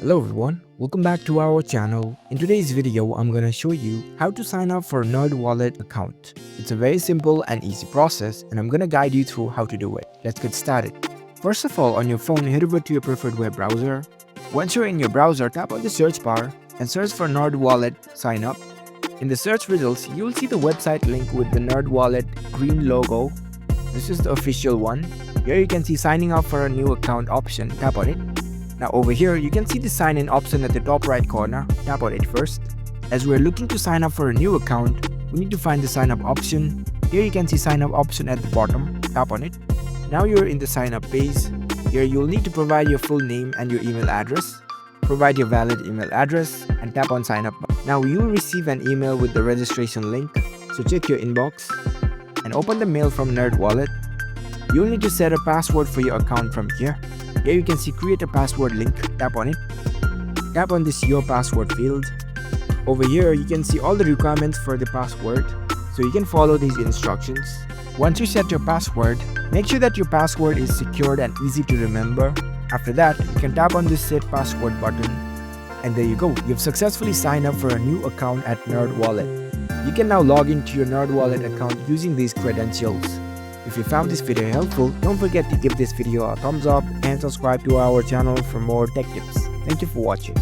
Hello everyone, welcome back to our channel. In today's video, I'm gonna show you how to sign up for a NerdWallet account. It's a very simple and easy process and I'm gonna guide you through how to do it. Let's get started. First of all, on your phone, head over to your preferred web browser. Once you're in your browser, tap on the search bar and search for NerdWallet sign up. In the search results, you will see the website link with the NerdWallet green logo. This is the official one. Here you can see signing up for a new account option. Tap on it. Now over here, you can see the sign in option at the top right corner. Tap on it first. As we're looking to sign up for a new account, we need to find the sign up option. Here you can see sign up option at the bottom. Tap on it. Now you're in the sign up page. Here you'll need to provide your full name and your email address. Provide your valid email address and tap on sign up. Now you will receive an email with the registration link. So check your inbox and open the mail from NerdWallet. You'll need to set a password for your account from here. Here you can see create a password link. Tap on it. Tap on this your password field. Over here you can see all the requirements for the password, so you can follow these instructions. Once you set your password, make sure that your password is secured and easy to remember. After that, you can tap on this set password button. And there you go, you've successfully signed up for a new account at NerdWallet. You can now log into your NerdWallet account using these credentials. If you found this video helpful, don't forget to give this video a thumbs up and subscribe to our channel for more tech tips. Thank you for watching.